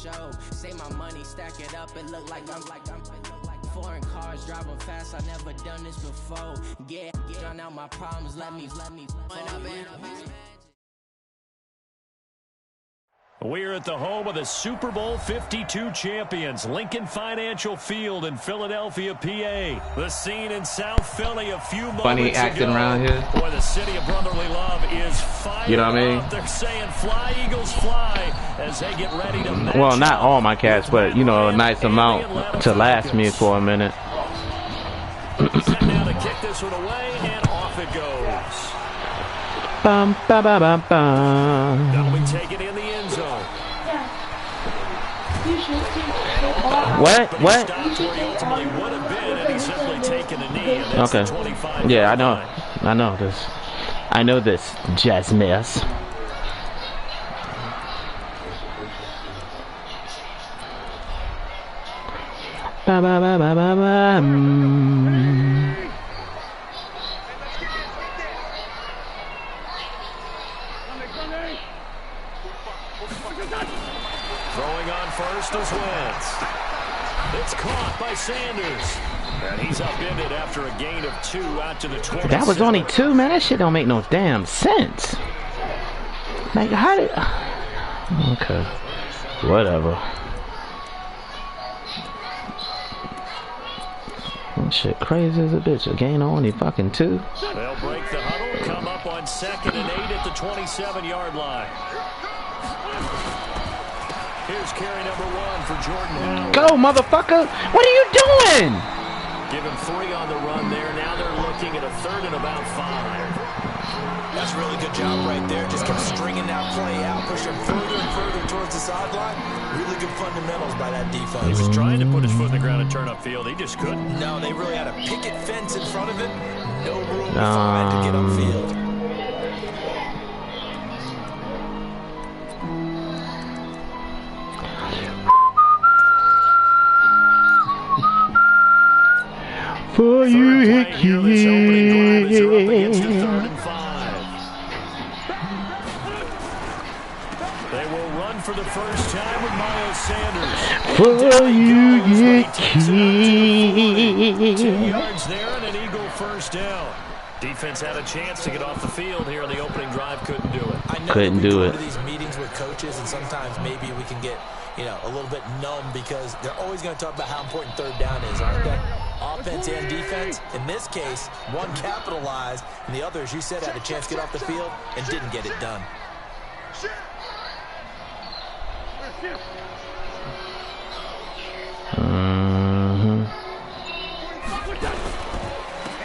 show. Say my money, stack it up, it look like I'm foreign cars driving fast. I never done this before. Get drown out my problems. Let me. We're at the home of the Super Bowl 52 champions, Lincoln Financial Field in Philadelphia, PA. The scene in South Philly a few moments acting ago. around here. Boy, the city of brotherly love is fired. You know what I mean? Up. They're saying "Fly, Eagles, fly" as they get ready to match Well, not all my cats, but you know, a nice and amount to last me for a minute. Set now to kick this one away, and off it goes. Bum, ba, ba, ba, ba. That'll be taken in the end zone. What? Okay. Yeah, I know this. I know this jazz mess. Ba ba ba ba ba ba. Throwing on first is Wentz. It's caught by Sanders. And he's upended after a gain of 2 out to the 20. That was only 2, man. That shit don't make no damn sense. Like, how did... Okay. Whatever. That shit crazy as a bitch. A gain of only fucking 2. They'll break the huddle. Come up on 2nd and 8 at the 27-yard line. Here's carry number 1 for Jordan Howard. Go, motherfucker! What are you doing? Give him 3 on the run there. Now they're looking at a 3rd and about 5. That's a really good job right there. Just kept stringing that play out, pushing further and further towards the sideline. Really good fundamentals by that defense. He was trying to put his foot in the ground and turn upfield. He just couldn't. No, they really had a picket fence in front of it. No room to get upfield. For you, Hickey. This opening drive as you're up against a 3rd and 5. They will run for the first time with Miles Sanders. For you, Hickey. 2 yards there and an Eagle first down. Defense had a chance to get off the field here in the opening drive. Couldn't do it. I know couldn't do it. To these meetings with coaches, and sometimes maybe we can get, a little bit numb because they're always going to talk about how important 3rd down is, aren't they? Offense and defense. In this case, one capitalized, and the other, as you said, had a chance to get off the field and didn't get it done.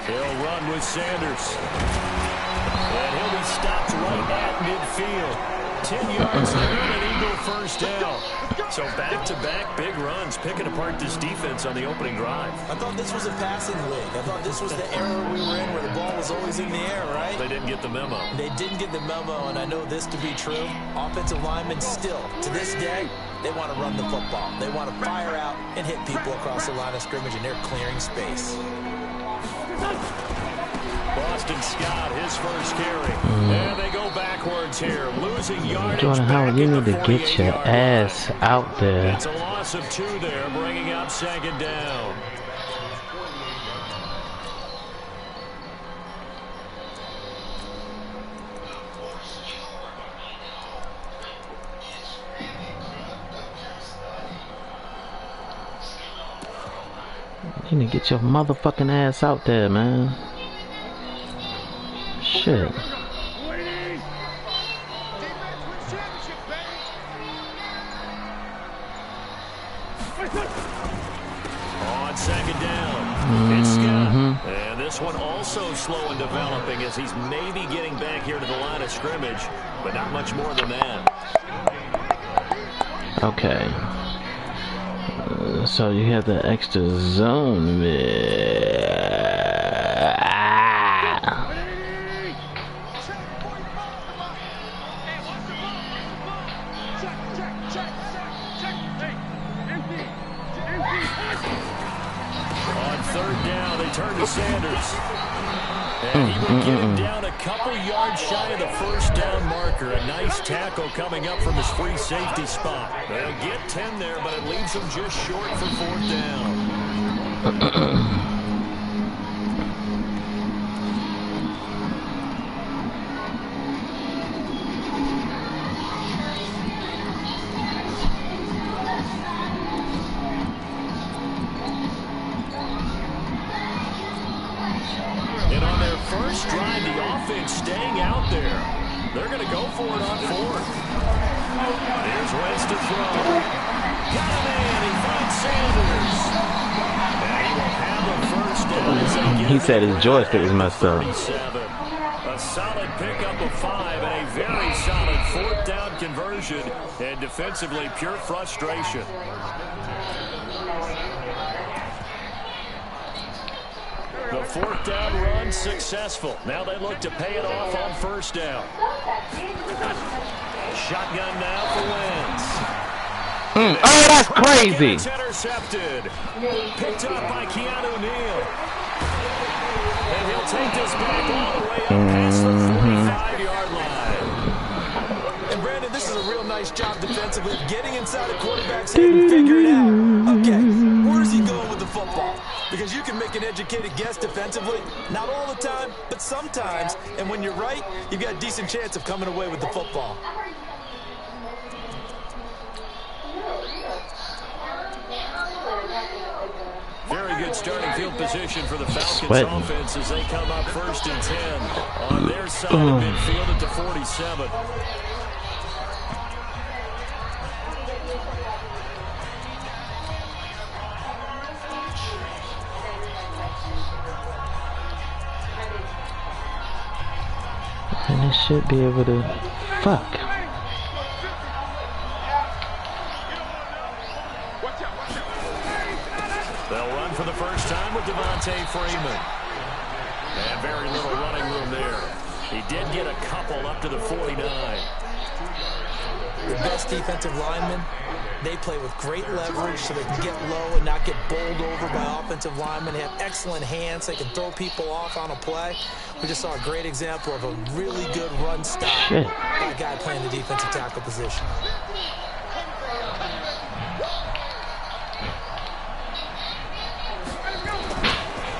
He'll run with Sanders. And he'll be stopped right at midfield. 10 yards there and an Eagle first down. So back-to-back big runs, picking apart this defense on the opening drive. I thought this was a passing league. I thought this was the era we were in where the ball was always in the air, right? They didn't get the memo. They didn't get the memo, and I know this to be true. Offensive linemen still, to this day, they want to run the football. They want to fire out and hit people across the line of scrimmage, and they're clearing space. Boston Scott, his first carry. And they go backwards here, losing yardage. Jordan Howard, you need to get your ass out there. It's a loss of 2 there, bringing up 2nd down. You need to get your motherfucking ass out there, man. Shit. On 2nd down, it's Scott. And this one also slow in developing as he's maybe getting back here to the line of scrimmage, but not much more than that. Okay. So you have the extra zone. On 3rd down, they return to Sanders. And he will get him down a couple yards shy of the first down marker. A nice tackle coming up from his free safety spot. They'll get 10 there, but it leaves them just short for 4th down. First drive, the offense staying out there. They're going to go for it on 4th. Here's Wentz to throw. Got a man. He finds Sanders. And he will have a first down. He said his joystick was messed up. A solid pickup of 5 and a very solid 4th down conversion. And defensively, pure frustration. The 4th down run successful. Now they look to pay it off on 1st down. Shotgun now for Wentz. Oh, that's crazy. It's intercepted. Picked up by Keanu Neal. And he'll take this back all the way up past the 45-yard line. And Brandon, this is a real nice job defensively, getting inside a quarterback's head and figuring out, okay, where's he going with the football? Because you can make an educated guess defensively, not all the time, but sometimes. And when you're right, you've got a decent chance of coming away with the football. Very good starting field position for the Falcons offense as they come up 1st and 10 on their side of midfield at the 47. And they should be able to fuck. They'll run for the first time with Devontae Freeman. And very little running room there. He did get a couple up to the 49. The best defensive linemen, they play with great leverage so they can get low and not get bowled over by offensive linemen. They have excellent hands. They can throw people off on a play. We just saw a great example of a really good run stop by a guy playing the defensive tackle position.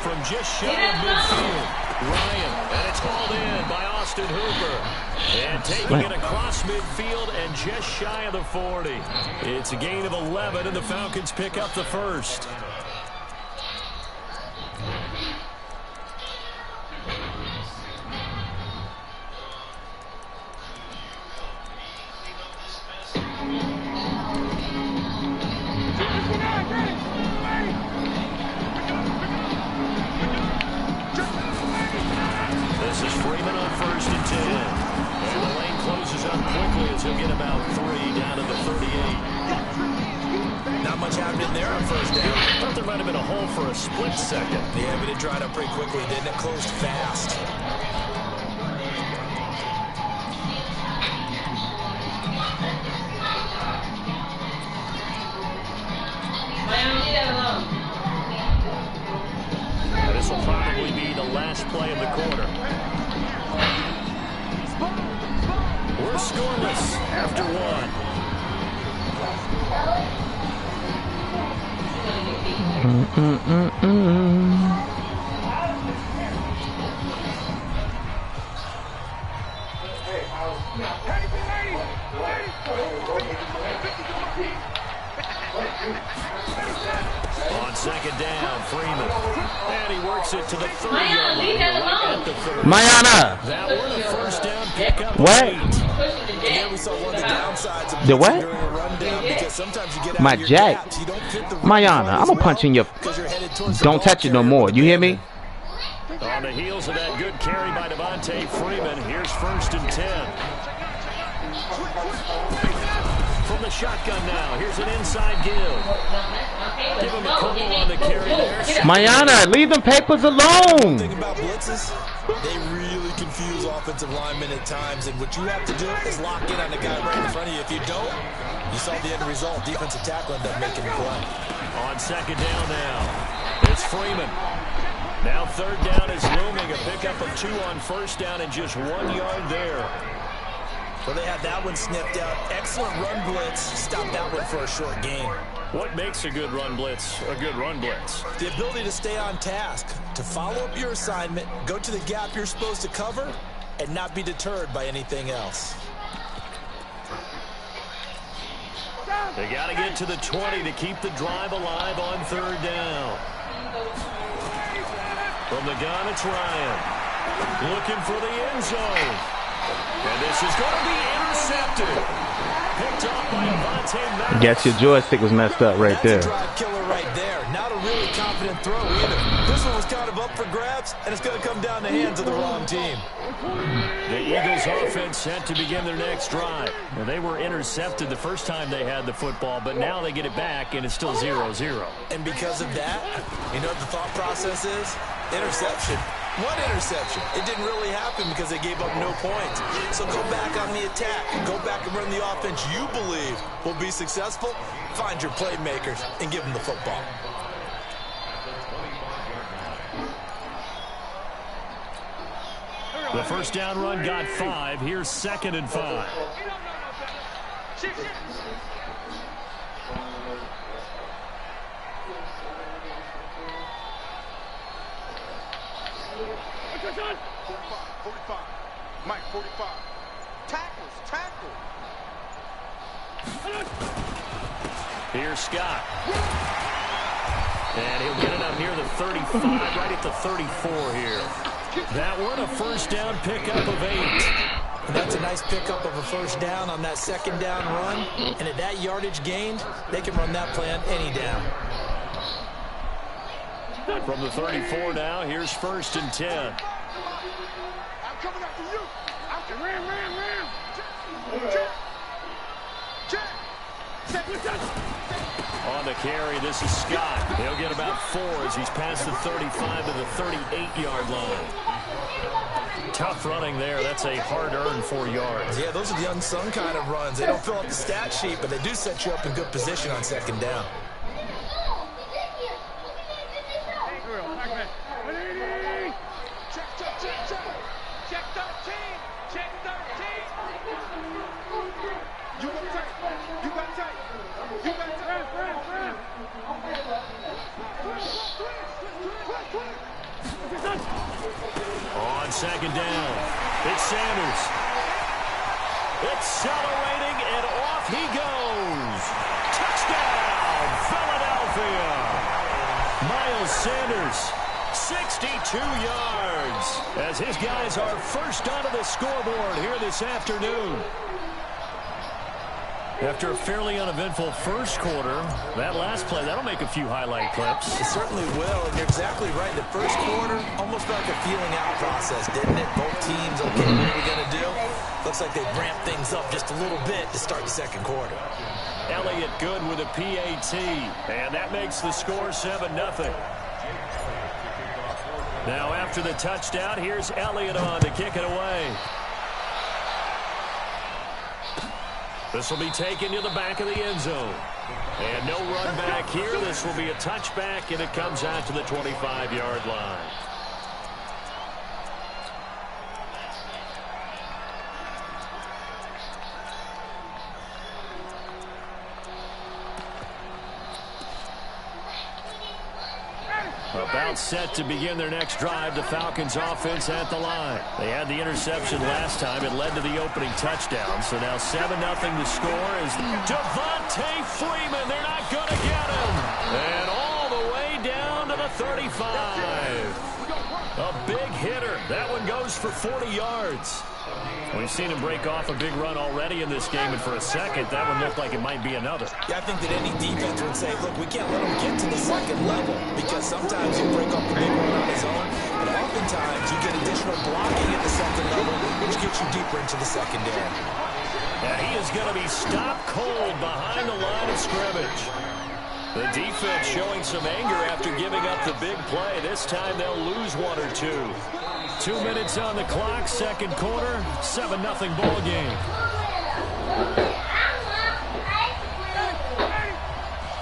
From just shy of midfield, Ryan, and it's hauled in by Austin Hooper. And taking it across midfield and just shy of the 40. It's a gain of 11, and the Falcons pick up the first. This is Freeman on 1st and 10. And the lane closes up quickly as he'll get about 3 down to the 38. Not much happening there on 1st down. Thought there might have been a hole for a split second. Yeah, but it dried up pretty quickly, didn't it? Closed fast. This will probably be the last play of the quarter. We're scoreless after 1. On 2nd down, Freeman. And he works it to the 30-yard line. Mayana! That one a first down pickup. What? Yeah, we saw one of the downsides of The what? during a rundown because sometimes you get out My of your jack. gaps. You don't fit the Mayana, I'm gonna punch in your... Don't touch it no more. You hear me? On the heels of that good carry by Devontae Freeman, here's 1st and 10. From the shotgun now, here's an inside give. Give him a couple on the carry there. Mayana, leave them papers alone. The thing about blitzes, they really confuse offensive linemen at times, and what you have to do is lock in on the guy right in front of you. If you don't, you saw the end result. Defensive tackle ended up making the play. On 2nd down now, it's Freeman. Now third down is looming. A pickup of 2 on first down and just 1 yard there. Well, they had that one sniffed out. Excellent run blitz. Stop that one for a short gain. What makes a good run blitz a good run blitz? The ability to stay on task, to follow up your assignment, go to the gap you're supposed to cover, and not be deterred by anything else. They got to get to the 20 to keep the drive alive on third down. From the gun, it's Ryan. Looking for the end zone. And this is going to be intercepted. Picked off by Avonte Maddox. Guess your joystick was messed up right there. That's a drive killer right there. Not a really confident throw either. This one was kind of up for grabs, and it's going to come down the hands of the wrong team. The Eagles offense set to begin their next drive. Well, they were intercepted the first time they had the football, but now they get it back, and it's still 0-0. And because of that, you know what the thought process is? Interception. What interception? It didn't really happen because they gave up no points. So go back on the attack. Go back and run the offense you believe will be successful. Find your playmakers and give them the football. The first down run got 5. Here's 2nd and 5. Mike, 45. Tackle. Here's Scott. And he'll get it up near the 35, right at the 34 here. That one, a first down pickup of 8. And that's a nice pickup of a first down on that second down run. And at that yardage gained, they can run that play on any down. From the 34 now, here's 1st and 10. I'm coming after you. Ram. On the carry, this is Scott. He'll get about 4 as he's past the 35 to the 38-yard line. Tough running there. That's a hard-earned 4 yards. Yeah, those are the unsung kind of runs. They don't fill up the stat sheet, but they do set you up in good position on second down. On second down, it's Sanders. Accelerating, and off he goes. Touchdown, Philadelphia. Miles Sanders, 62 yards, as his guys are first onto the scoreboard here this afternoon. After a fairly uneventful first quarter, that last play, that'll make a few highlight clips. It certainly will, and you're exactly right. The first quarter, almost like a feeling out process, didn't it? Both teams, okay, what are we going to do? Looks like they've ramped things up just a little bit to start the second quarter. Elliott good with a PAT, and that makes the score 7-0. Now after the touchdown, here's Elliott on to kick it away. This will be taken to the back of the end zone. And no run back here. This will be a touchback, and it comes out to the 25-yard line. About set to begin their next drive, the Falcons offense at the line. They had the interception last time. It led to the opening touchdown. So now 7-0 to score is Devontae Freeman. They're not going to get him. And all the way down to the 35. A big hitter. That one goes for 40 yards. We've seen him break off a big run already in this game, and for a second, that one looked like it might be another. Yeah, I think that any defense would say, look, we can't let him get to the second level, because sometimes he'll break off a big run on his own, but oftentimes you get additional blocking at the second level, which gets you deeper into the secondary. And he is going to be stopped cold behind the line of scrimmage. The defense showing some anger after giving up the big play. This time they'll lose 1 or 2. 2 minutes on the clock, second quarter, 7-0 ball game.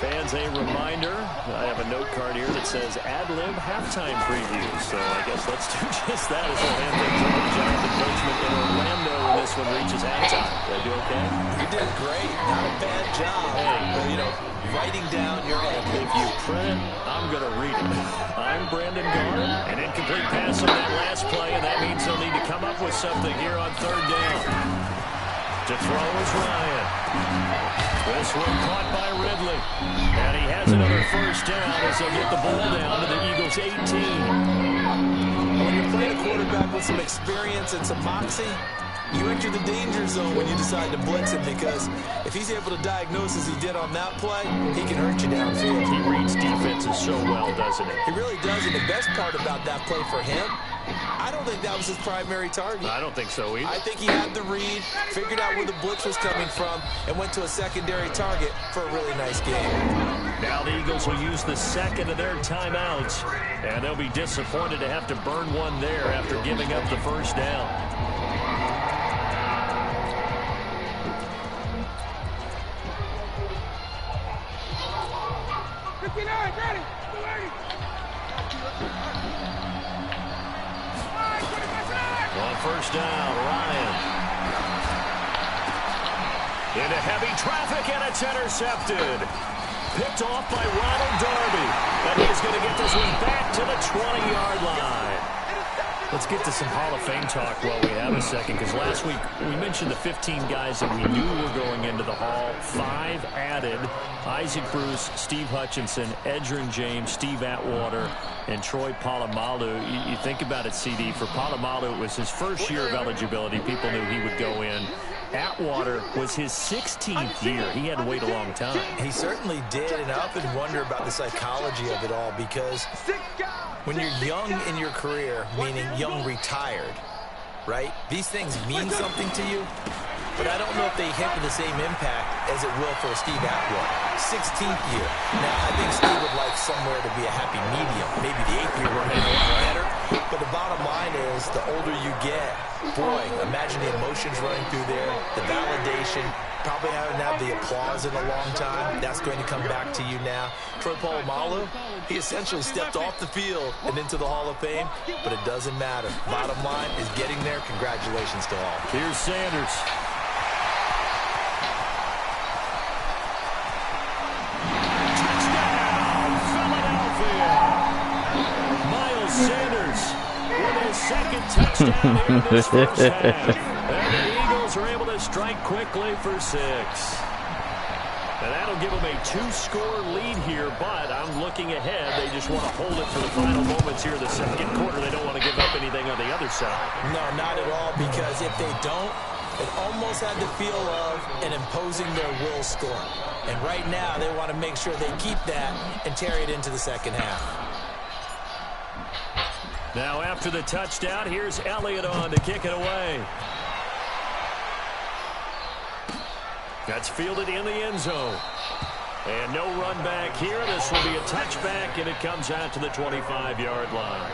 Fans fans, a reminder. I have a note card here that says ad-lib halftime preview. So I guess let's do just that as we'll hand things over to Jonathan Coachman in Orlando when this one reaches halftime. Did I do okay? You did great. Not a bad job. Hey, you know, writing down your ad-lib. If you print it, I'm going to read it. I'm Brandon Garner. An incomplete pass on that last play, and that means they'll need to come up with something here on third down. To throw is Ryan. This one caught by Ridley. And he has another first down as they'll get the ball down to the Eagles' 18. When you're playing a quarterback with some experience and some moxie, you enter the danger zone when you decide to blitz him, because if he's able to diagnose as he did on that play, he can hurt you downfield. He reads defenses so well, doesn't he? He really does, and the best part about that play for him, I don't think that was his primary target. I don't think so either. I think he had the read, figured out where the blitz was coming from, and went to a secondary target for a really nice game. Now the Eagles will use the second of their timeouts, and they'll be disappointed to have to burn one there after giving up the first down. 59, ready. On first down, Ryan. Into heavy traffic, and it's intercepted. Picked off by Ronald Darby. And he's going to get this one back to the 20-yard line. Let's get to some Hall of Fame talk while we have a second, because last week we mentioned the 15 guys that we knew were going into the Hall. 5 added: Isaac Bruce, Steve Hutchinson, Edgerrin James, Steve Atwater, and Troy Polamalu. You think about it, CD. For Polamalu, it was his first year of eligibility. People knew he would go in. Atwater was his 16th year. He had to wait a long time. He certainly did, and I often wonder about the psychology of it all, because when you're young in your career, meaning young retired, right, these things mean something to you, but I don't know if they hit with the same impact as it will for Steve Atwater. 16th year. Now, I think Steve would like somewhere to be a happy medium. Maybe the 8th year would be a lot better. But the bottom line is, the older you get, boy, imagine the emotions running through there, the validation, probably haven't had the applause in a long time. That's going to come back to you now. Troy Polamalu, he essentially stepped off the field and into the Hall of Fame, but it doesn't matter. Bottom line is getting there. Congratulations to all. Here's Sanders. Sanders with his second touchdown here in this first half. And the Eagles are able to strike quickly for 6. And that'll give them a 2-score lead here, but I'm looking ahead. They just want to hold it for the final moments here in the second quarter. They don't want to give up anything on the other side. No, not at all, because if they don't, it almost had the feel of an imposing their will score. And right now, they want to make sure they keep that and carry it into the second half. Now after the touchdown, here's Elliott on to kick it away. That's fielded in the end zone. And no run back here. This will be a touchback, and it comes out to the 25-yard line.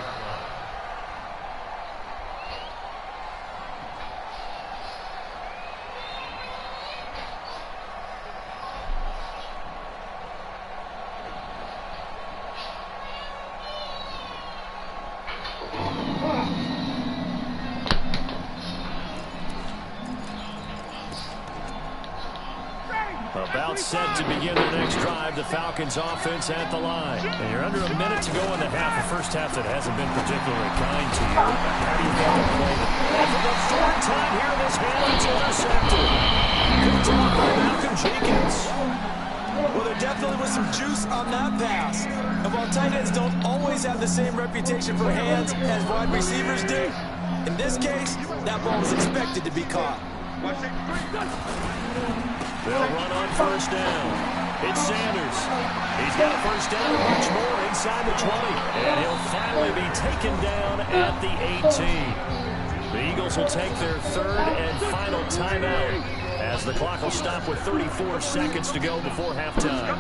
About set to begin their next drive. The Falcons offense at the line. And you're under a minute to go in the half. The first half that hasn't been particularly kind to you. How do you think they'll play it? And for the third time here in this half, it's intercepted. Picked off by Malcolm Jenkins. Well, there definitely was some juice on that pass. And while tight ends don't always have the same reputation for hands as wide receivers do, in this case, that ball was expected to be caught. They'll run on first down. It's Sanders. He's got a first down, much more inside the 20. And he'll finally be taken down at the 18. The Eagles will take their third and final timeout as the clock will stop with 34 seconds to go before halftime.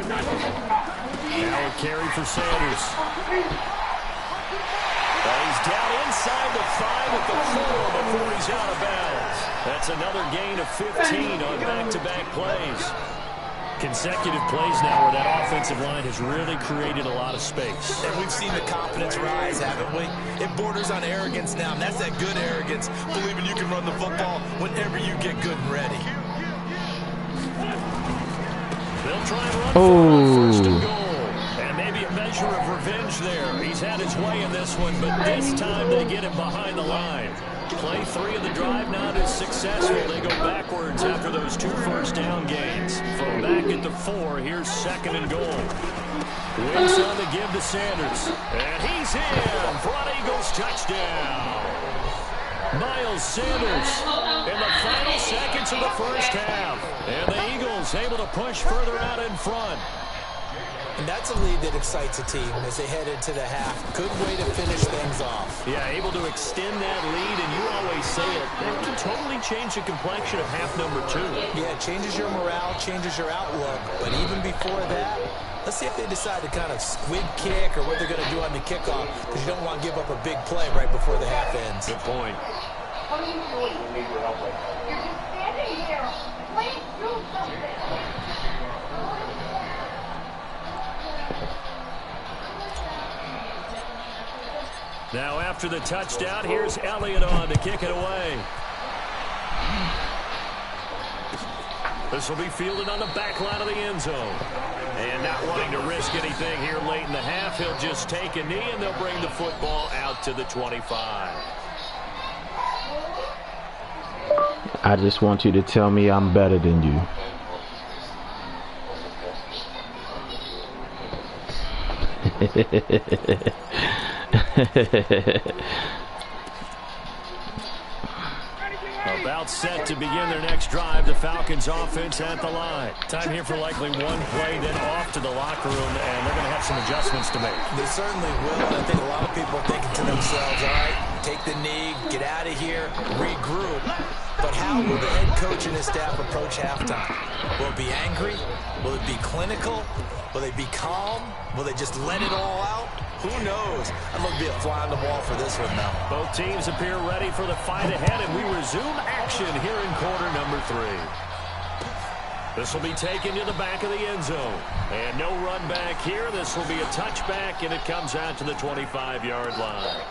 Now a carry for Sanders. He's down inside the 5 at the 4 before he's out of bounds. That's another gain of 15 on back-to-back plays. Consecutive plays now where that offensive line has really created a lot of space. And we've seen the confidence rise, haven't we? It borders on arrogance now, and that's that good arrogance, believing you can run the football whenever you get good and ready. They'll try and run for first and goal. And maybe a measure of revenge there. He's had his way in this one, but this time they get him behind the line. Play 3 of the drive not as successful. They go backwards after those 2 first-down gains. From back at the 4, here's 2nd and goal. Wins on the give to Sanders. And he's in for an Eagles touchdown. Miles Sanders in the final seconds of the first half. And the Eagles able to push further out in front. And that's a lead that excites a team as they head into the half. Good way to finish things off. Yeah, able to extend that lead, and you always say it, that can totally change the complexion of half number 2. Yeah, it changes your morale, changes your outlook. But even before that, let's see if they decide to kind of squib kick or what they're going to do on the kickoff, because you don't want to give up a big play right before the half ends. Good point. What are you doing? You need your help. You're just standing here. Please do something. Now after the touchdown, here's Elliott on to kick it away. This will be fielded on the back line of the end zone. And not wanting to risk anything here late in the half, he'll just take a knee and they'll bring the football out to the 25. I just want you to tell me I'm better than you. About set to begin their next drive. The Falcons offense at the line. Time here for likely one play, then off to the locker room, and they're going to have some adjustments to make. They certainly will, and I think a lot of people are thinking to themselves, all right, take the knee, get out of here, regroup. But how will the head coach and his staff approach halftime? Will it be angry? Will it be clinical? Will they be calm? Will they just let it all out? Who knows? I'd love to be a fly on the wall for this one now. Both teams appear ready for the fight ahead, and we resume action here in quarter number 3. This will be taken to the back of the end zone. And no run back here. This will be a touchback, and it comes out to the 25-yard line.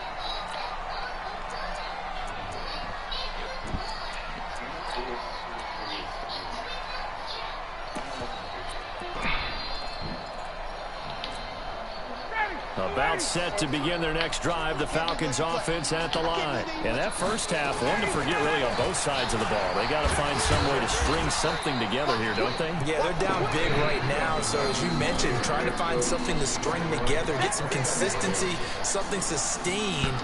About set to begin their next drive, the Falcons offense at the line. And that first half, one to forget really on both sides of the ball. They got to find some way to string something together here, don't they? Yeah, they're down big right now. So as you mentioned, trying to find something to string together, get some consistency, something sustained,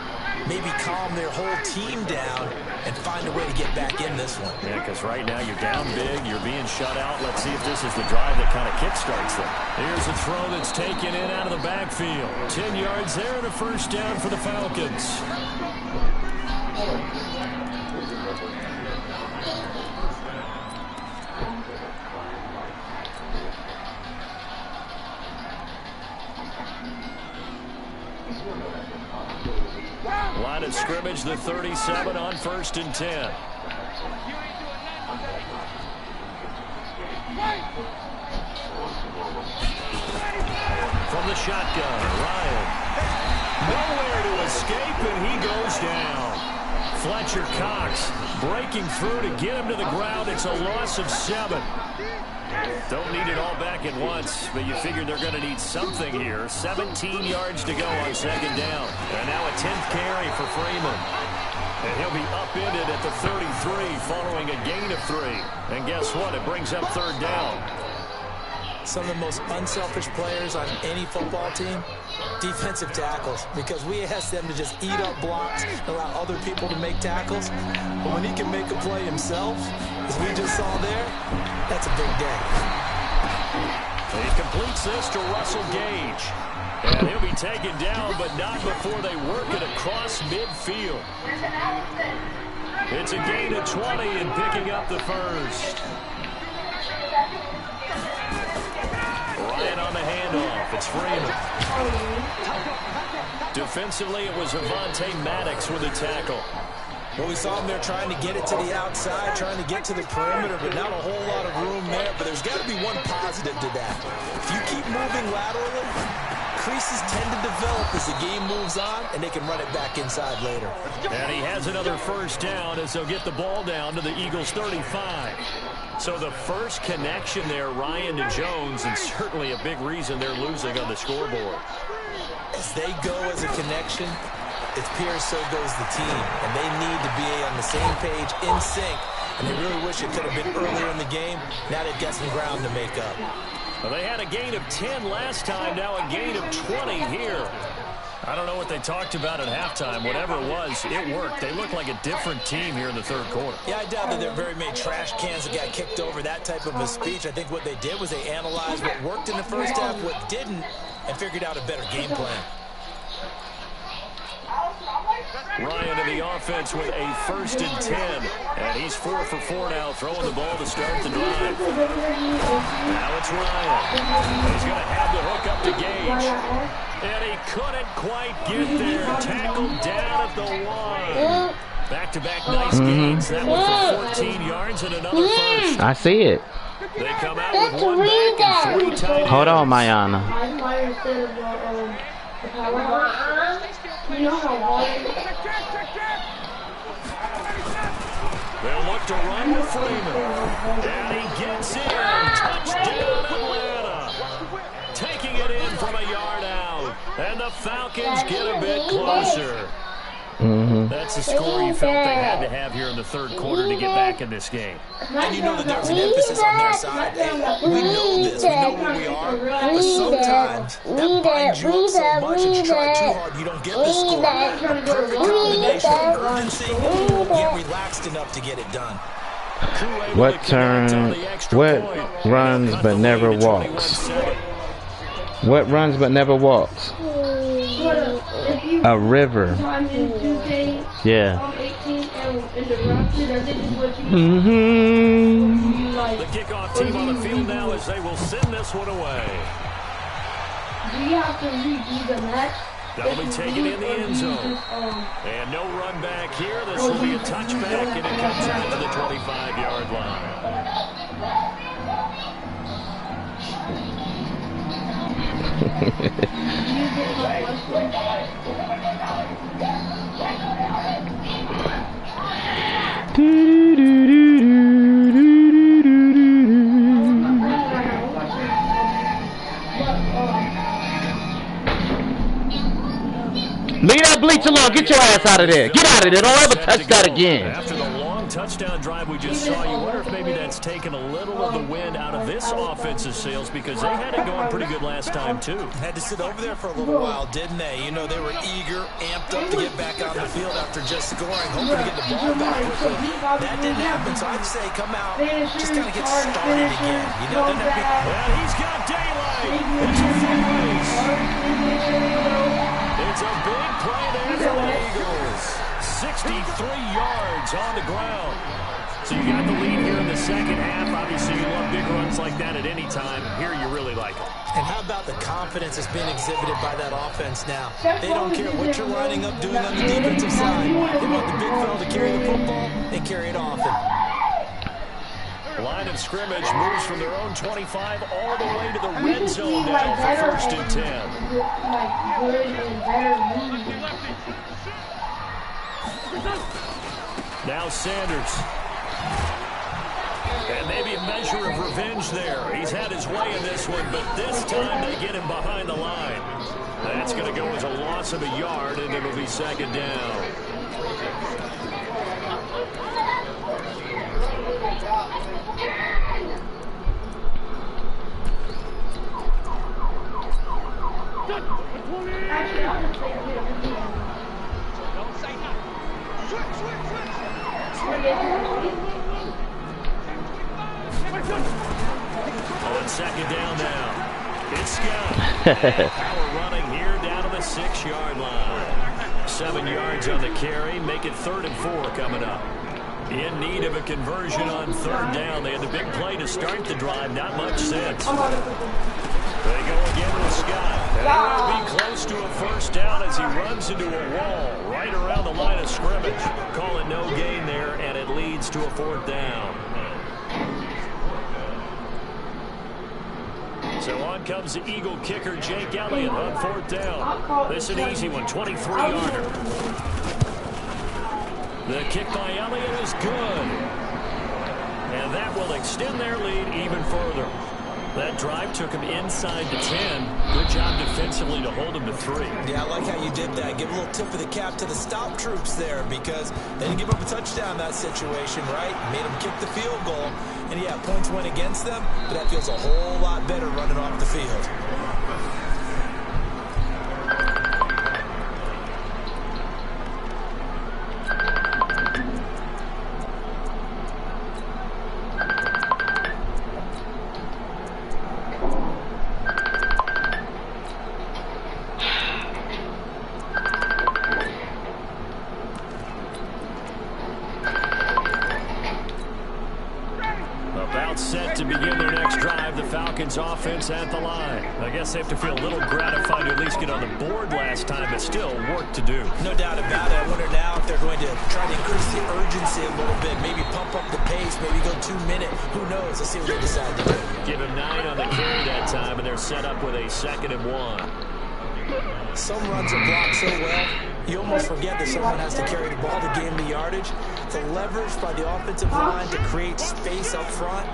maybe calm their whole team down and find a way to get back in this one. Yeah, because right now you're down big, you're being shut out. Let's see if this is the drive that kind of kickstarts them. Here's a throw that's taken in out of the backfield. 10 yards there and a first down for the Falcons. Line of scrimmage, the 37 on 1st and 10. From the shotgun, Ryan. Nowhere to escape, and he goes down. Fletcher Cox breaking through to get him to the ground. It's a loss of 7. Don't need it all back at once, but you figure they're going to need something here. 17 yards to go on 2nd down. And now a 10th carry for Freeman. And he'll be upended at the 33 following a gain of 3. And guess what? It brings up 3rd down. Some of the most unselfish players on any football team, defensive tackles, because we ask them to just eat up blocks and allow other people to make tackles. But when he can make a play himself, as we just saw there, that's a big day. He completes this to Russell Gage. And he'll be taken down, but not before they work it across midfield. It's a gain of 20 and picking up the first. Ryan on the handoff. It's Freeman. Defensively, it was Avonte Maddox with a tackle. Well, we saw him there trying to get it to the outside, trying to get to the perimeter, but not a whole lot of room there. But there's got to be one positive to that. If you keep moving laterally, creases tend to develop as the game moves on, and they can run it back inside later. And he has another first down as they'll get the ball down to the Eagles' 35. So the first connection there, Ryan to Jones, and certainly a big reason they're losing on the scoreboard. As they go as a connection, it's Pierce, so goes the team. And they need to be on the same page, in sync. And they really wish it could have been earlier in the game. Now they've got some ground to make up. Well, they had a gain of 10 last time, now a gain of 20 here. I don't know what they talked about at halftime. Whatever it was, it worked. They look like a different team here in the third quarter. Yeah, I doubt that there are very many trash cans that got kicked over, that type of a speech. I think what they did was they analyzed what worked in the first half, what didn't, and figured out a better game plan. Ryan in the offense with a 1st and 10. And he's 4 for 4 now, throwing the ball to start the drive. Now it's Ryan. He's going to have to hook up to Gage. And he couldn't quite get there. Tackled down at the 1. Back-to-back nice gains. That one for 14 yards and another first. I see it. They come out with 1 back and 3 tight ends. Hold on, Mayana. They'll look to run with Freeman. And he gets in. Touchdown, Atlanta. Taking it in from a yard out. And the Falcons get a bit closer. That's the score you felt they had to have here in the third quarter to get back in this game. And you know that there's an emphasis on their side. Hey, we know this. We know where we are. But sometimes that binds you up so much that you try too hard, you don't get the score. Perfect combination of urgency, yet relaxed enough to get it done. What runs but never walks? What runs but never walks? A river. Yeah. The kickoff team on the field now as they will send this one away. Do you have to redo the match? That'll be taken in the end zone. And no run back here. This will be a touchback, and it comes out to the 25-yard line. Leave that bleach alone. Get your ass out of there. Get out of there. Don't ever touch that again. After the long touchdown drive we just saw, you wonder if maybe that's taken a little of the wind out of this offensive sails because they had it going pretty good last time, too. Had to sit over there for a little while, didn't they? You know, they were eager, amped up to get back on the field after just scoring, hoping to get the ball back quickly. That didn't happen, so I'd say come out, just kind of get started again. You know, didn't have to be... Well, he's got daylight. It's a full race. It's a big play there for the Eagles. 63 yards on the ground. So you got the lead here in the second half. Obviously, you love big runs like that at any time. Here, you really like it. And how about the confidence that's being exhibited by that offense now? They don't care what you're lining up doing on the defensive side. They want the big fella to carry the football. They carry it often. Line of scrimmage moves from their own 25 all the way to the red zone now for 1st and 10. Now Sanders. And maybe a measure of revenge there. He's had his way in this one, but this time they get him behind the line. That's going to go as a loss of a yard, and it'll be 2nd down. On 2nd down now, it's Scott. Power running here down to the 6-yard line. 7 yards on the carry, make it 3rd and 4 coming up. In need of a conversion on 3rd down. They had the big play to start the drive, not much sense. They go again with Scott. And he will be close to a first down as he runs into a wall right around the line of scrimmage. Call it no gain there, and it leads to a fourth down. So on comes the Eagle kicker, Jake Elliott, on fourth down. This is an easy one, 23-yarder. The kick by Elliott is good. And that will extend their lead even further. That drive took him inside the 10. Good job defensively to hold him to 3. Yeah, I like how you did that. Give a little tip of the cap to the stop troops there because they didn't give up a touchdown in that situation, right? Made them kick the field goal. And, yeah, points went against them, but that feels a whole lot better running off the field. Offense at the line. I guess they have to feel a little gratified to at least get on the board last time, but still work to do. No doubt about it. I wonder now if they're going to try to increase the urgency a little bit, maybe pump up the pace, maybe go 2-minute. Who knows? Let's see what they decide to do. Give him 9 on the carry that time, and they're set up with a 2nd and 1. Some runs are blocked so well, you almost forget that someone has to carry the ball to gain the yardage. The leverage by the offensive line to create space up front,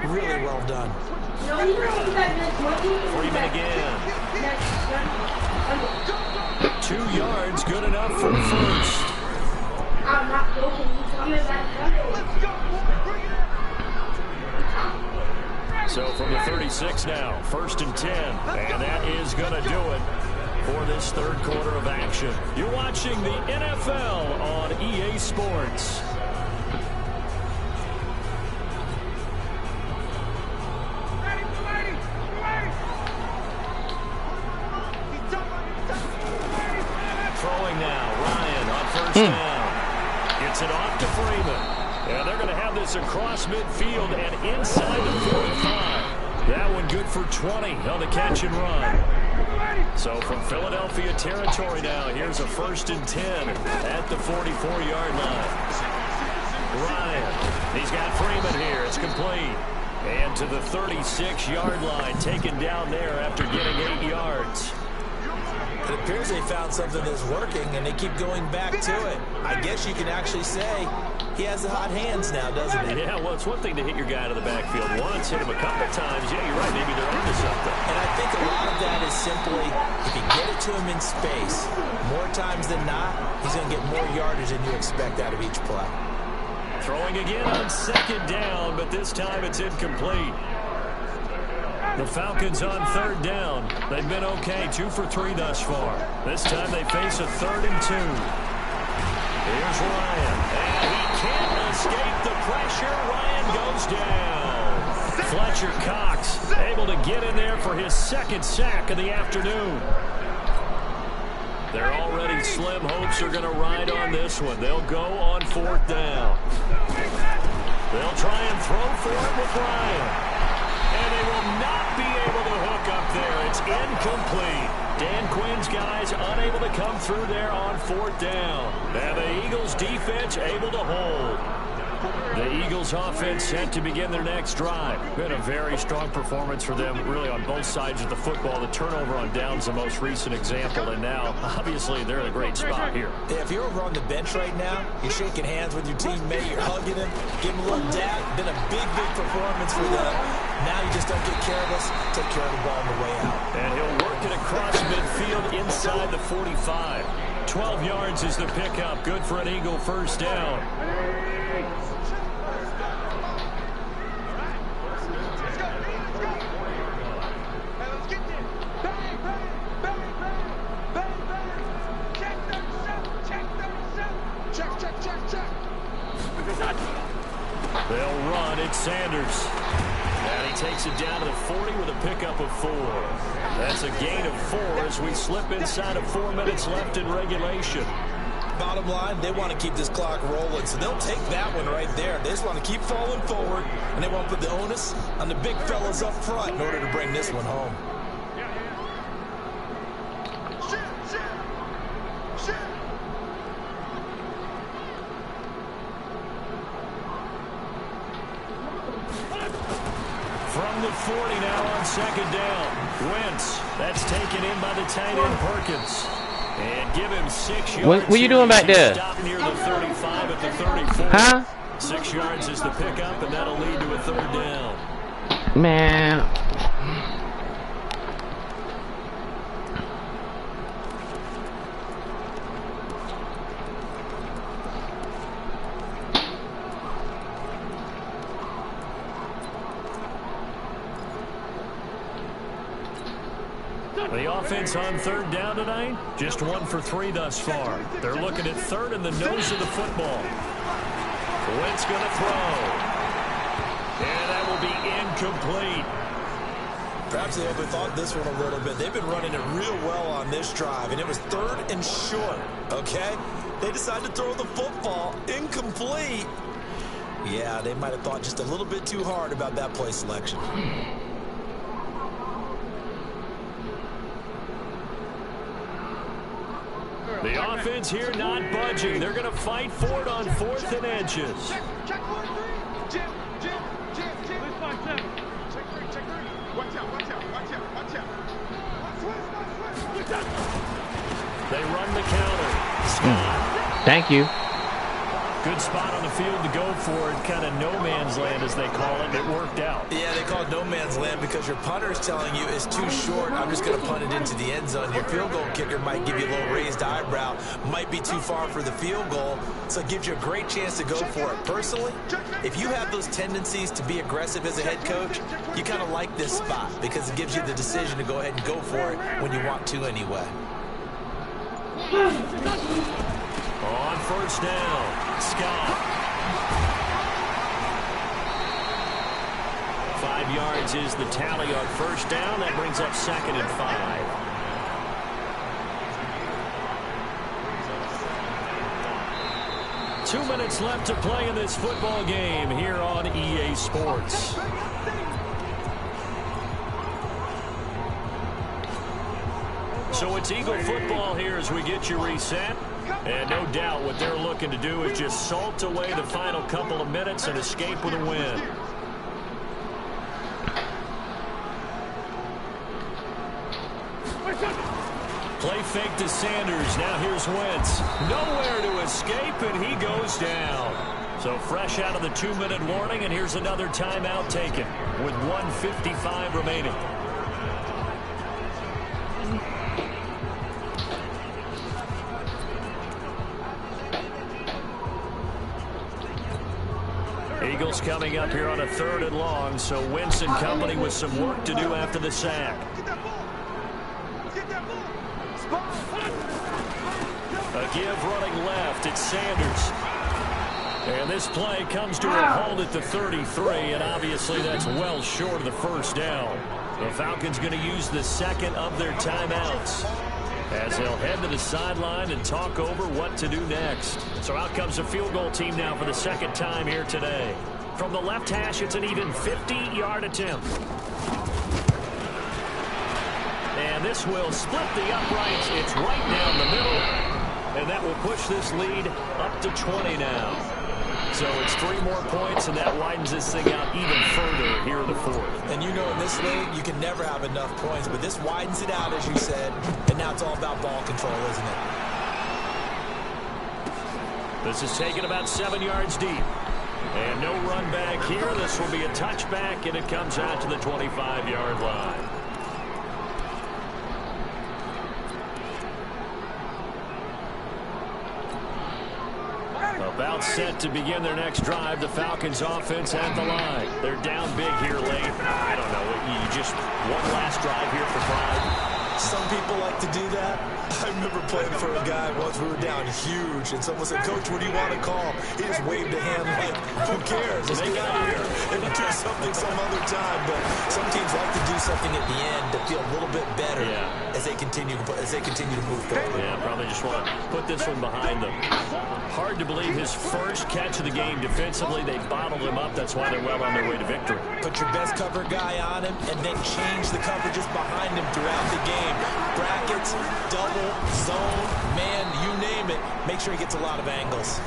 really well done. Freeman again. 2 yards, good enough for the first. I'm not joking. You tell me that. So from the 36 now, 1st and 10. And that is going to do it for this third quarter of action. You're watching the NFL on EA Sports. Down. Gets it off to Freeman. And they're going to have this across midfield and inside the 45. That one good for 20 on the catch and run. So from Philadelphia territory now, here's a 1st and 10 at the 44-yard line. Ryan, he's got Freeman here. It's complete. And to the 36-yard line, taken down there after getting 8 yards. It appears they found something that's working, and they keep going back to it. I guess you can actually say he has the hot hands now, doesn't he? Yeah, well, it's one thing to hit your guy out of the backfield once, hit him a couple times. Yeah, you're right. Maybe they're onto something. And I think a lot of that is simply if you get it to him in space, more times than not, he's going to get more yardage than you expect out of each play. Throwing again on 2nd down, but this time it's incomplete. The Falcons on 3rd down. They've been okay, 2 for 3 thus far. This time they face a 3rd and 2. Here's Ryan, and he can't escape the pressure. Ryan goes down. Fletcher Cox able to get in there for his 2nd sack of the afternoon. Their already slim hopes are going to ride on this one. They'll go on 4th down. They'll try and throw for it with Ryan. And they will not be able to hook up there. It's incomplete. Dan Quinn's guys unable to come through there on 4th down. And the Eagles defense able to hold. The Eagles offense set to begin their next drive. Been a very strong performance for them, really on both sides of the football. The turnover on downs the most recent example, and now, obviously, they're in a great spot here. Yeah, if you're over on the bench right now, you're shaking hands with your teammate, you're hugging him, giving him a little dab. Been a big, big performance for them. Now you just don't get careless, take care of the ball on the way out. And he'll work it across midfield inside the 45. 12 yards is the pickup. Good for an Eagle first down. They'll run. It's Sanders. And he takes it down to the 40 with a pickup of 4. That's a gain of 4 as we slip inside of 4 minutes left in regulation. Bottom line, they want to keep this clock rolling, so they'll take that one right there. They just want to keep falling forward, and they want to put the onus on the big fellas up front in order to bring this one home. from the 40 now on second down. Wentz, that's taken in by the tight end Perkins. And give him 6 yards. What you doing back there? Stop near the 35 at the 34. Huh? 6 yards is the pickup, and that'll lead to a third down. Man. The offense on third down tonight, just 1 for 3 thus far. They're looking at third in the nose of the football. Wentz going to throw. And that will be incomplete. Perhaps they overthought this one a little bit. They've been running it real well on this drive, and it was third and short, okay? They decided to throw the football incomplete. Yeah, they might have thought just a little bit too hard about that play selection. The offense here not budging. They're going to fight for it on 4th and inches. Check 1, 3. Jim. Please find 7. Check 3. Watch out. They run the counter. Scott. Thank you. Good spot on the field to go for it. Kind of no man's land, as they call it. It worked out. Yeah, they call it no man's land because your punter's telling you it's too short. I'm just going to punt it into the end zone. Your field goal kicker might give you a little raised eyebrow. Might be too far for the field goal, so it gives you a great chance to go for it. Personally, if you have those tendencies to be aggressive as a head coach, you kind of like this spot because it gives you the decision to go ahead and go for it when you want to anyway. On first down, Scott. 5 yards is the tally on first down. That brings up 2nd and 5. Two minutes left to play in this football game here on EA Sports. So it's Eagle football here as we get you reset. And no doubt what they're looking to do is just salt away the final couple of minutes and escape with a win. Play fake to Sanders. Now here's Wentz. Nowhere to escape, and he goes down. So fresh out of the 2-minute warning, and here's another timeout taken with 1:55 remaining. Eagles coming up here on a 3rd and long, so Wentz and company with some work to do after the sack. A give running left, it's Sanders. And this play comes to a halt at the 33, and obviously that's well short of the first down. The Falcons going to use the 2nd of their timeouts as they'll head to the sideline and talk over what to do next. So out comes the field goal team now for the 2nd time here today. From the left hash, it's an even 50-yard attempt. And this will split the uprights. It's right down the middle. And that will push this lead up to 20 now. So it's 3 more points, and that widens this thing out even further here in the 4th. And you know in this league, you can never have enough points, but this widens it out, as you said, and now it's all about ball control, isn't it? This is taken about 7 yards deep. And no run back here. This will be a touchback, and it comes out to the 25-yard line. About set to begin their next drive. The Falcons offense at the line. They're down big here late. I don't know. You just one last drive here for pride. Some people like to do that. I remember playing for a guy once. We were down huge, and someone said, "Coach, what do you want to call?" He just waved a hand like, "Who cares? Let's get out of here and do something some other time." But some teams like to do something at the end to feel a little bit better as they continue to move forward. Yeah, probably just want to put this one behind them. Hard to believe his first catch of the game defensively. They bottled him up. That's why they're well on their way to victory. Put your best cover guy on him and then change the coverages behind him throughout the game. Brackets, double, zone, man, you name it. Make sure he gets a lot of angles.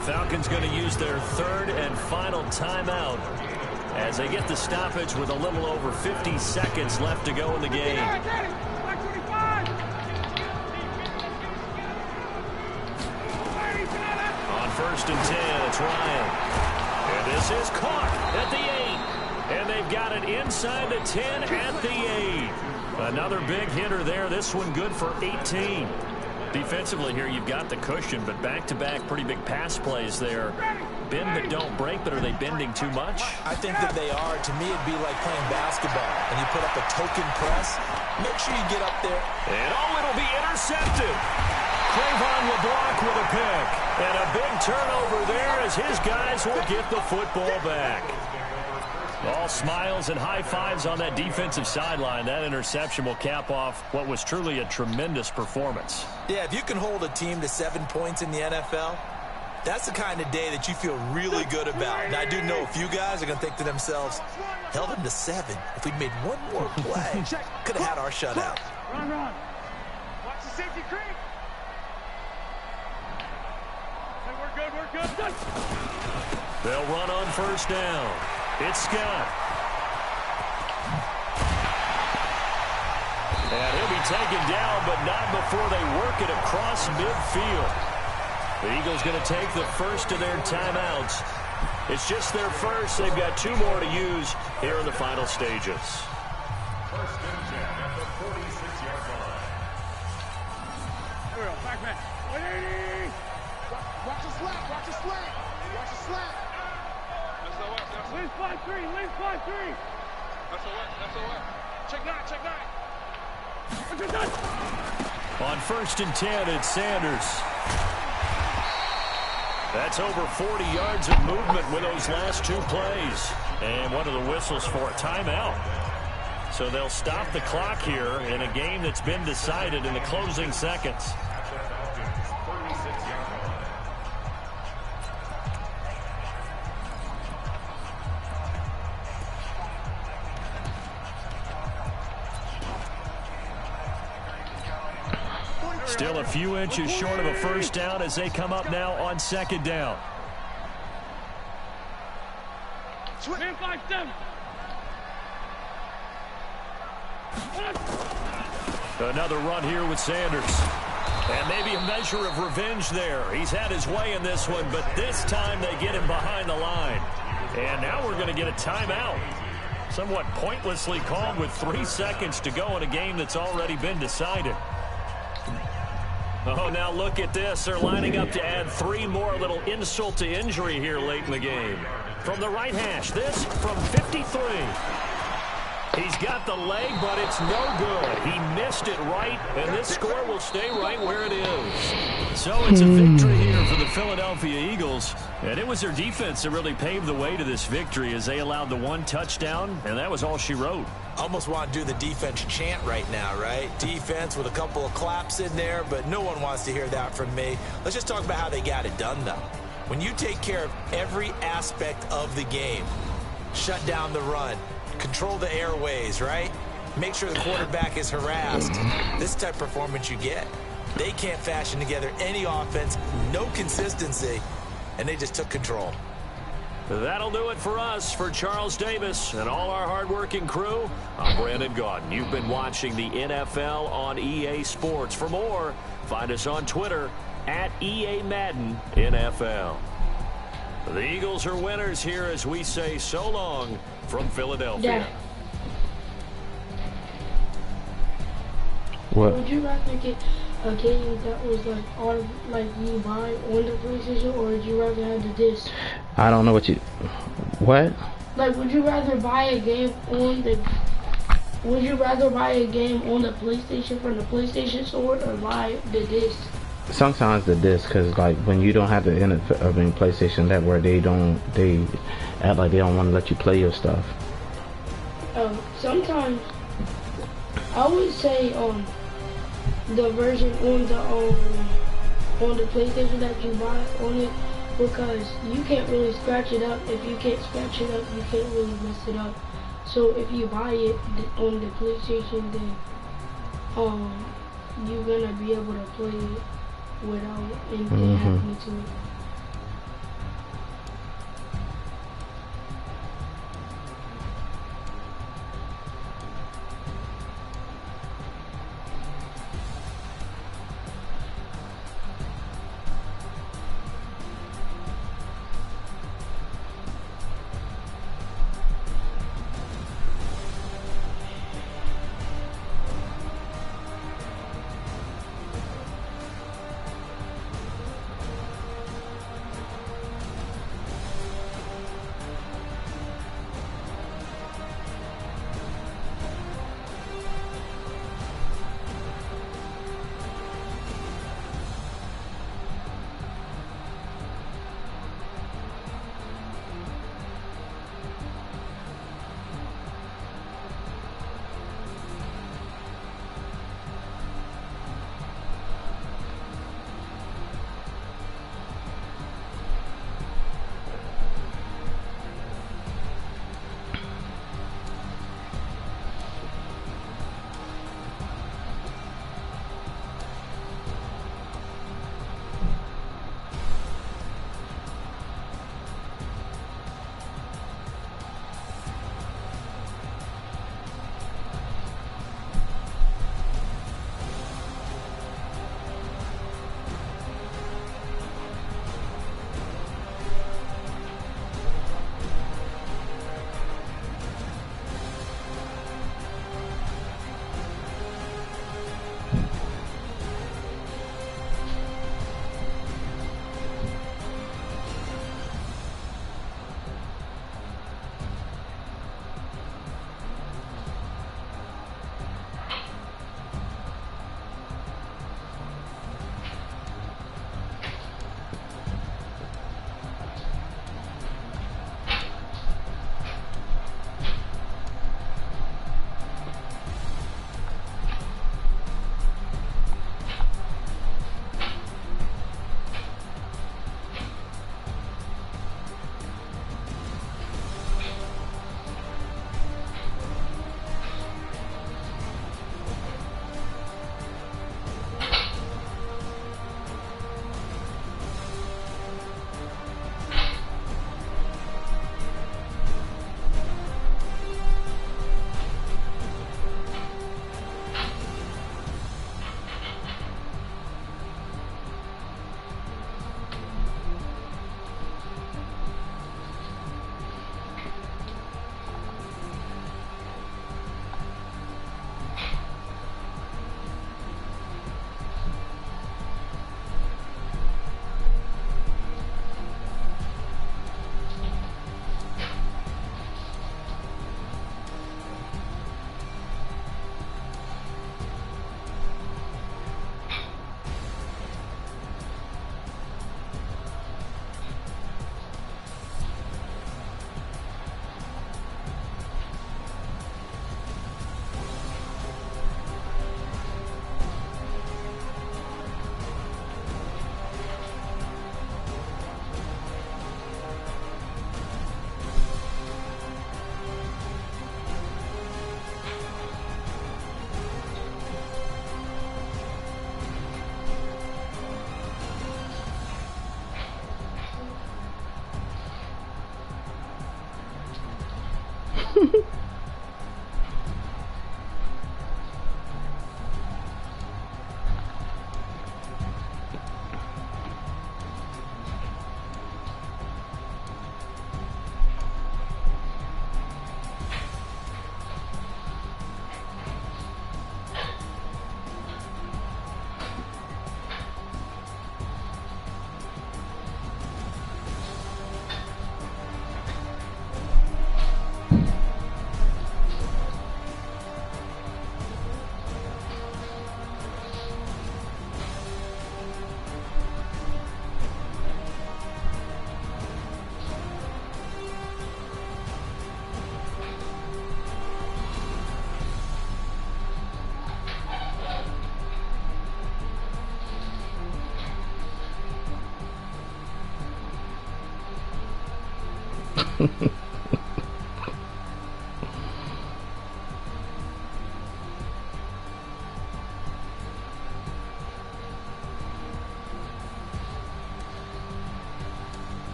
Falcons going to use their 3rd and final timeout as they get the stoppage with a little over 50 seconds left to go in the game. On 1st and 10, it's Ryan. And this is caught at the 8. And they've got it inside the 10 at the 8. Another big hitter there. This one good for 18. Defensively here, you've got the cushion, but back-to-back pretty big pass plays there. Bend but don't break, but are they bending too much? I think that they are. To me, it'd be like playing basketball, and you put up a token press. Make sure you get up there. And it'll be intercepted. Cravon LeBlanc with a pick. And a big turnover there as his guys will get the football back. All smiles and high fives on that defensive sideline. That interception will cap off what was truly a tremendous performance. Yeah, if you can hold a team to 7 points in the NFL, that's the kind of day that you feel really good about. And I do know a few guys are going to think to themselves, held them to 7. If we'd made one more play, could have had our shutout. Run. Watch the safety creep. We're good. They'll run on 1st down. It's Scott. And he'll be taken down, but not before they work it across midfield. The Eagles going to take the first of their timeouts. It's just their first. They've got 2 more to use here in the final stages. 1st and 10 at the 46-yard line. Here we go. Back man. 180. Watch the slant. Leave 5-3. That's a what? Check 9. On 1st and 10, it's Sanders. That's over 40 yards of movement with those last 2 plays. And one of the whistles for a timeout. So they'll stop the clock here in a game that's been decided in the closing seconds. Still a few inches short of a 1st down as they come up now on 2nd down. Man 5-7. Another run here with Sanders. And maybe a measure of revenge there. He's had his way in this one, but this time they get him behind the line. And now we're going to get a timeout. Somewhat pointlessly called with 3 seconds to go in a game that's already been decided. Oh, now look at this. They're lining up to add 3 more, little insult to injury here late in the game. From the right hash, this from 53. He's got the leg, but it's no good. He missed it right, and this score will stay right where it is. So it's a victory here for the Philadelphia Eagles, and it was their defense that really paved the way to this victory as they allowed the 1 touchdown, and that was all she wrote. Almost want to do the defense chant right now, right? Defense with a couple of claps in there, but no one wants to hear that from me. Let's just talk about how they got it done, though. When you take care of every aspect of the game, shut down the run, control the airways, right? Make sure the quarterback is harassed. This type of performance you get. They can't fashion together any offense, no consistency, and they just took control. That'll do it for us. For Charles Davis and all our hardworking crew, I'm Brandon Gaudin. You've been watching the NFL on EA Sports. For more, find us on Twitter at EA Madden NFL. The Eagles are winners here as we say so long from Philadelphia. Yeah. What? Would you rather get a game that was like you buy on the PlayStation, or would you rather have the disc? I don't know what you... What? Like, would you rather buy a game on the... Would you rather buy a game on the PlayStation from the PlayStation Store, or buy the disc? Sometimes the disc, because like when you don't have the PlayStation Network, they act like they don't want to let you play your stuff. Sometimes I would say the version on the PlayStation that you buy on it, because you can't really scratch it up. If you can't scratch it up, you can't really mess it up. So if you buy it on the PlayStation, then you're gonna be able to play it without anything happening to it.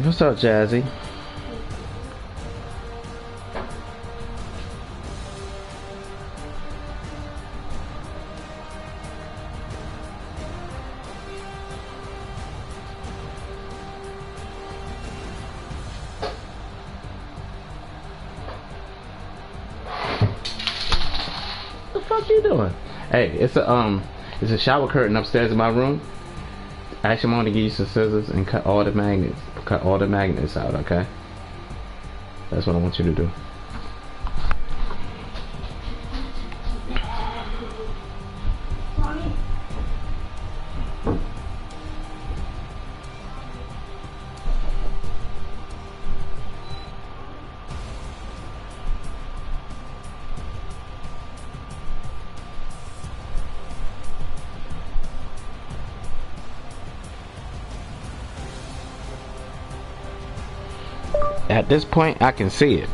What's up, Jazzy? The fuck you doing? Hey, it's a shower curtain upstairs in my room. Actually, I'm gonna give you some scissors and cut all the magnets. Cut all the magnets out, okay? That's what I want you to do. At this point, I can see it.